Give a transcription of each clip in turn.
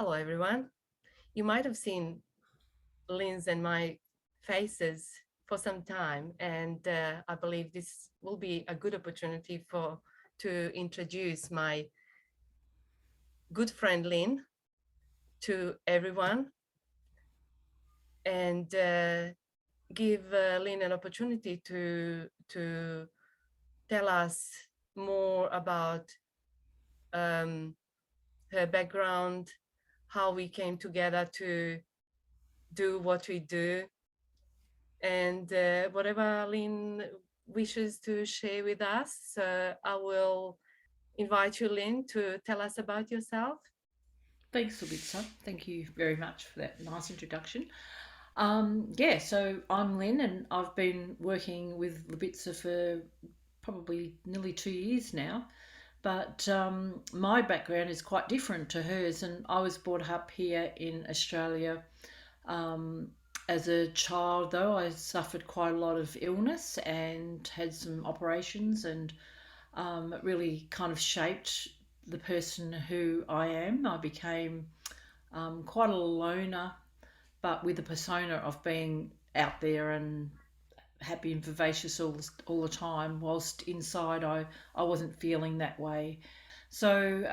Hello, everyone. You might have seen Lynn's and my faces for some time, and I believe this will be a good opportunity to introduce my good friend Lynn to everyone and give Lynn an opportunity to tell us more about um, her background, how we came together to do what we do, and whatever Lynn wishes to share with us. So I will invite you, Lynn, to tell us about yourself. Thanks, Libitza. Thank you very much for that nice introduction. So I'm Lynn, and I've been working with Libitza for probably nearly 2 years now. But my background is quite different to hers, and I was brought up here in Australia. Um, as a child, though, I suffered quite a lot of illness and had some operations, and it really kind of shaped the person who I am. I became quite a loner, but with a persona of being out there and happy and vivacious all the time, whilst inside I wasn't feeling that way. So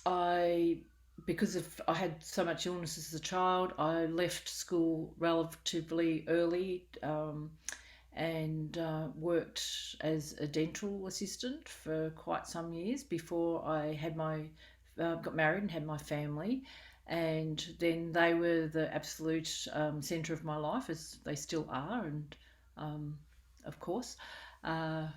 I because of I had so much illness as a child, I left school relatively early, and worked as a dental assistant for quite some years before I had my got married and had my family. And then they were the absolute centre of my life, as they still are, and um, of course. Uh,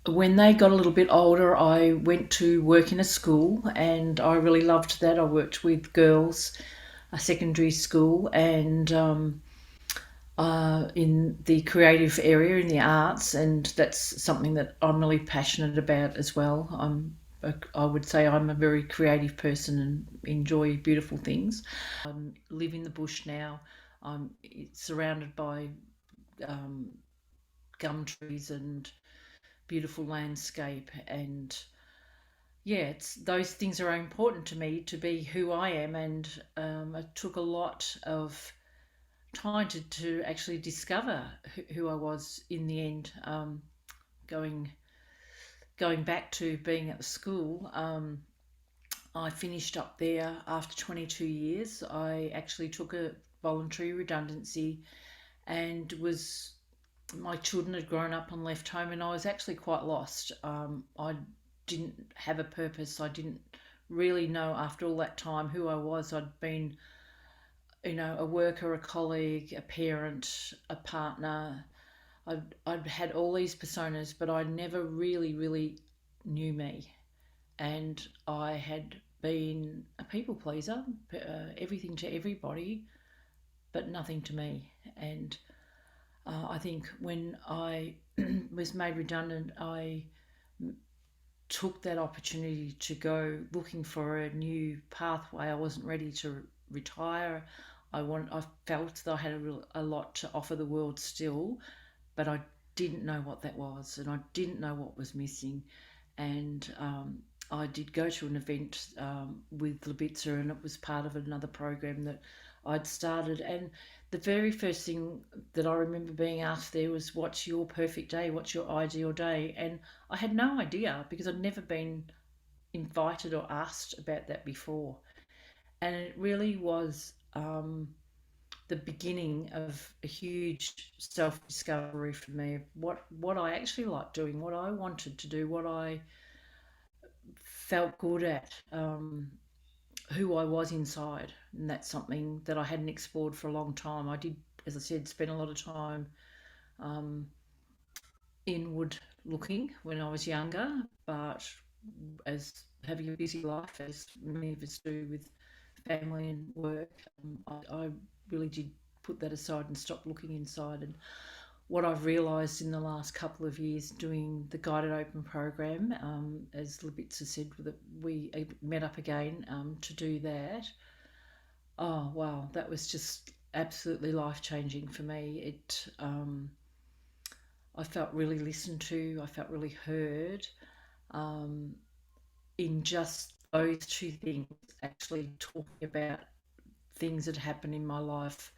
when they got a little bit older, I went to work in a school, and I really loved that. I worked with girls, a secondary school, and in the creative area, in the arts, and that's something that I'm really passionate about as well. I would say I'm a very creative person and enjoy beautiful things. Live in the bush now. I'm surrounded by um, gum trees and beautiful landscape, and yeah, it's those things are important to me to be who I am, and it took a lot of trying to actually discover who I was in the end. Going going back to being at the school, I finished up there after 22 years. I actually took a voluntary redundancy, and was my children had grown up and left home, and I was actually quite lost. I didn't have a purpose. I didn't really know after all that time who I was. I'd been, a worker, a colleague, a parent, a partner. I'd had all these personas, but I never really knew me. And I had been a people pleaser, everything to everybody, but nothing to me. And I think when I was made redundant, I took that opportunity to go looking for a new pathway. I wasn't ready to retire. I felt that I had a lot to offer the world still, but I didn't know what that was, and I didn't know what was missing. And I did go to an event with Libitzer, and it was part of another program that I'd started. And the very first thing that I remember being asked there was, "What's your perfect day? What's your ideal day?" And I had no idea because I'd never been invited or asked about that before. And it really was the beginning of a huge self discovery for me of what I actually liked doing, what I wanted to do, what I felt good at, who I was inside. And that's something that I hadn't explored for a long time. I did, as I said, spend a lot of time um, inward looking when I was younger, but as having a busy life, as many of us do with family and work, I really did put that aside and stop looking inside. And what I've realised in the last couple of years doing the Guided Open program, as Libitza said, that we met up again to do that. Oh wow, that was just absolutely life changing for me. I felt really listened to. I felt really heard. Um, in just those two things, actually talking about things that happened in my life,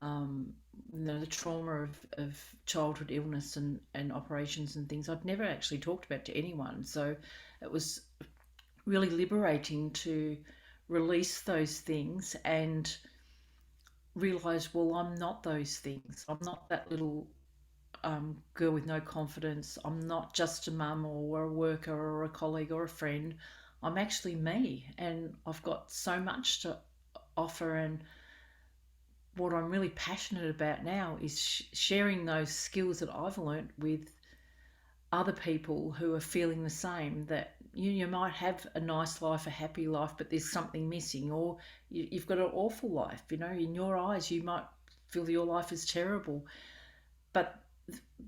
um, the trauma of childhood illness and operations and things, I'd never actually talked about to anyone. So it was really liberating to release those things and realize, well, I'm not those things. I'm not that little girl with no confidence. I'm not just a mum or a worker or a colleague or a friend. I'm actually me, and I've got so much to offer. And what I'm really passionate about now is sharing those skills that I've learnt with other people who are feeling the same, that you might have a nice life, a happy life, but there's something missing, or you've got an awful life. In your eyes, you might feel your life is terrible, but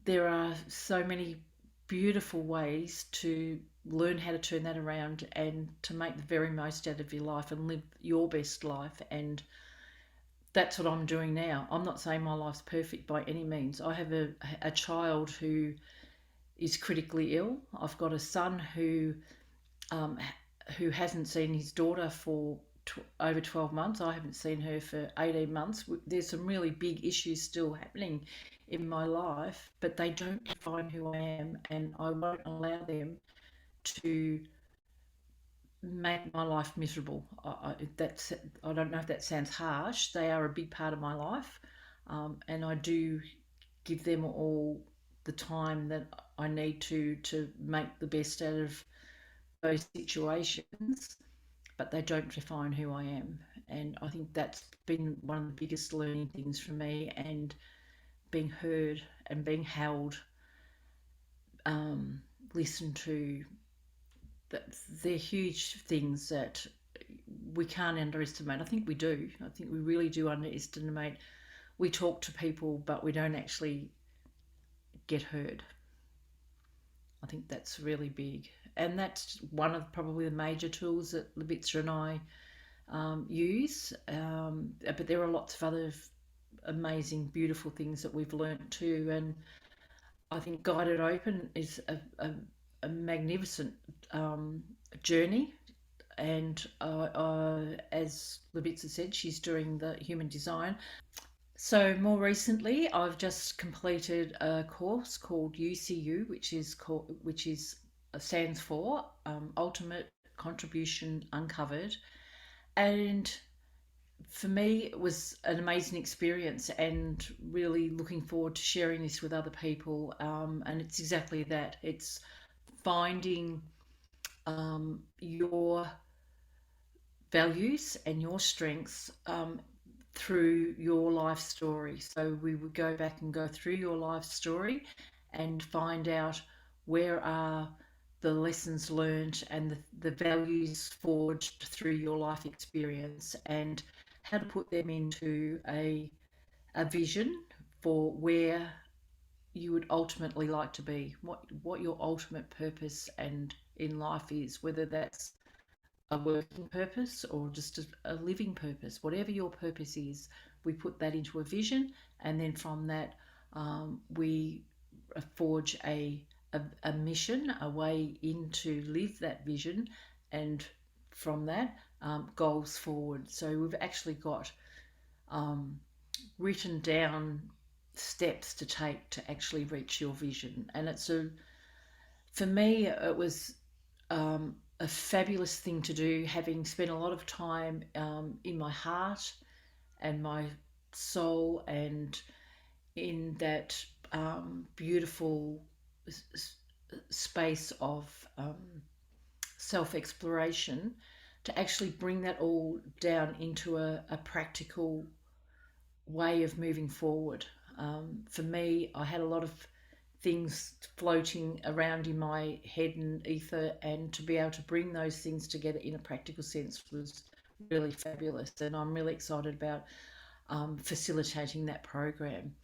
there are so many beautiful ways to learn how to turn that around and to make the very most out of your life and live your best life. And that's what I'm doing now. I'm not saying my life's perfect by any means. I have a child who is critically ill. I've got a son um, who hasn't seen his daughter for over 12 months. I haven't seen her for 18 months. There's some really big issues still happening in my life, but they don't define who I am, and I won't allow them to make my life miserable. I don't know if that sounds harsh. They are a big part of my life, and I do give them all the time that I need to make the best out of those situations, but they don't define who I am. And I think that's been one of the biggest learning things for me, and being heard and being held, listened to. That they're huge things that we can't underestimate. I think we do. I think we really do underestimate. We talk to people, but we don't actually get heard. I think that's really big. And that's one of probably the major tools that Levitza and I use. But there are lots of other amazing, beautiful things that we've learnt too. And I think Guided Open is a magnificent journey. And as Levitza said, she's doing the human design. So more recently, I've just completed a course called UCU, which stands for Ultimate Contribution Uncovered, and for me, it was an amazing experience, and really looking forward to sharing this with other people. And it's exactly that. It's finding your values and your strengths through your life story. So we would go back and go through your life story and find out where are the lessons learned and the values forged through your life experience, and how to put them into a vision for where you would ultimately like to be, what your ultimate purpose and in life is, whether that's a working purpose or just a living purpose. Whatever your purpose is, we put that into a vision, and then from that, we forge a mission, a way in to live that vision, and from that, goals forward. So we've actually got um, written down steps to take to actually reach your vision. And for me, it was a fabulous thing to do, having spent a lot of time in my heart and my soul, and in that beautiful space of self exploration, to actually bring that all down into a practical way of moving forward. For me, I had a lot of things floating around in my head and ether, and to be able to bring those things together in a practical sense was really fabulous. And I'm really excited about facilitating that program.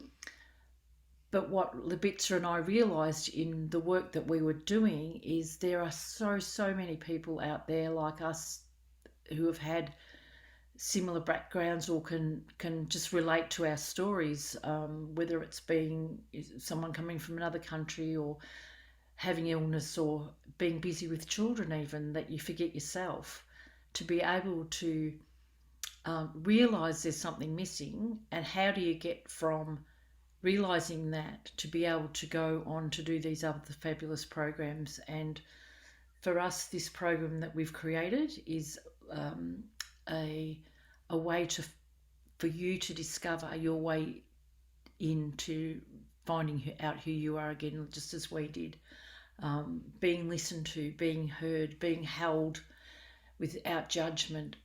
But what Libitza and I realised in the work that we were doing is there are so many people out there like us who have had similar backgrounds or can just relate to our stories, whether it's being someone coming from another country or having illness or being busy with children, even that you forget yourself, to be able to realize there's something missing, and how do you get from realizing that to be able to go on to do these other fabulous programs. And for us, this program that we've created is um, a way to for you to discover your way into finding out who you are again, just as we did. Being listened to, being heard, being held without judgment.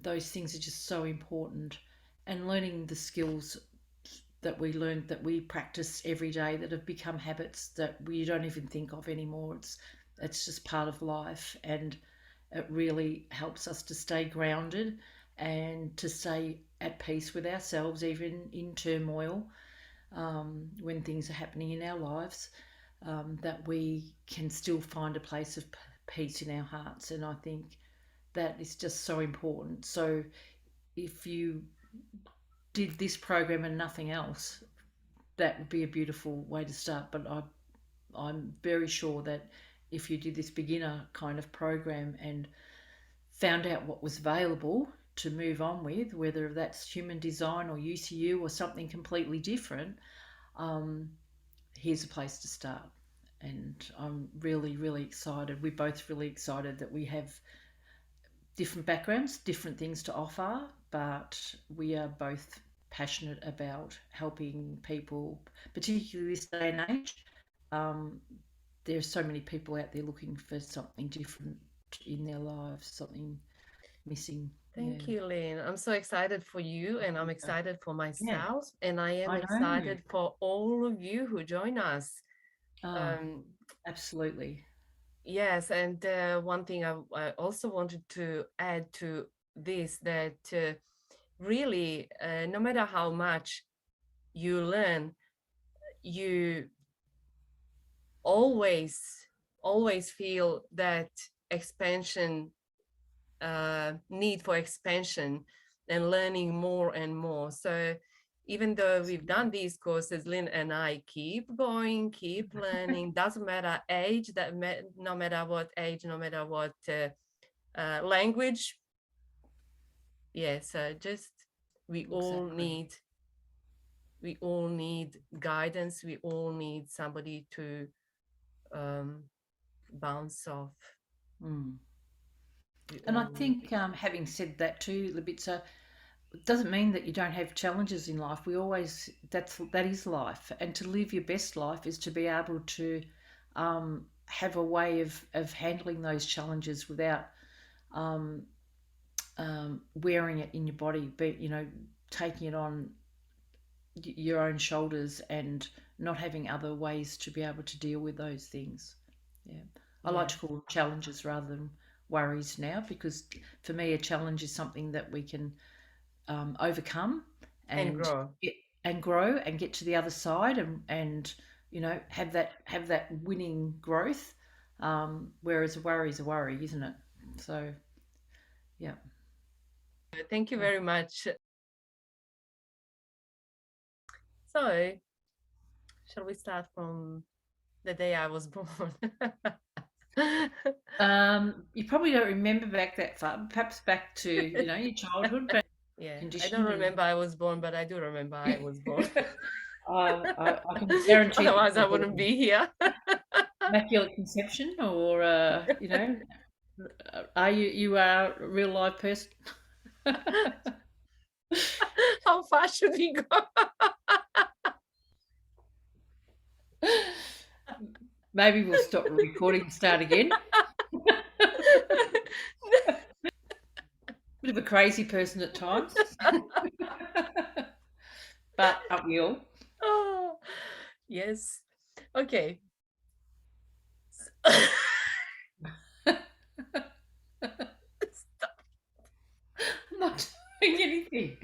Those things are just so important. And learning the skills that we learned, that we practice every day, that have become habits that we don't even think of anymore. It's just part of life, and it really helps us to stay grounded and to stay at peace with ourselves, even in turmoil, when things are happening in our lives, that we can still find a place of peace in our hearts. And I think that is just so important. So if you did this program and nothing else, that would be a beautiful way to start. But I'm very sure that if you did this beginner kind of program and found out what was available to move on with, whether that's human design or UCU or something completely different, um, here's a place to start. And I'm really, really excited. We're both really excited that we have different backgrounds, different things to offer, but we are both passionate about helping people, particularly this day and age. Um, there's so many people out there looking for something different in their lives, something missing. Yeah. Thank you, Lynn. I'm so excited for you, and I'm excited for Yeah, myself, and I am I know. excited for all of you who join us. Oh, Um, absolutely. yes, and one thing I also wanted to add to this, that really, no matter how much you learn, you always, always feel that expansion, need for expansion and learning more and more. So even though we've done these courses, Lynn and I keep going, keep learning, doesn't matter age, no matter what age, no matter what language. Yeah, so just we all Exactly. need we all need guidance. We all need somebody to um, bounce off. Mm. We And I all need. think, having said that too, Libitza, it doesn't mean that you don't have challenges in life. We always, that is life, and to live your best life is to be able to have a way of handling those challenges without um, wearing it in your body, but taking it on your own shoulders and not having other ways to be able to deal with those things. Yeah, I like Yeah, to call them challenges rather than worries now, because for me a challenge is something that we can overcome and and grow. get, and grow and get to the other side, and have that winning growth. Whereas a worry is a worry, isn't it? So yeah. Thank you very much. So, shall we start from the day I was born? You probably don't remember back that far, perhaps back to your childhood, but Yeah, I don't condition and remember I was born, but I do remember I was born. I can guarantee that Otherwise, you I were wouldn't born be here. immaculate conception, or are you are a real live person? How far should we go? Maybe we'll stop the recording and start again. Bit of a crazy person at times, but aren't we all? Oh, yes. Okay. I'm not doing anything.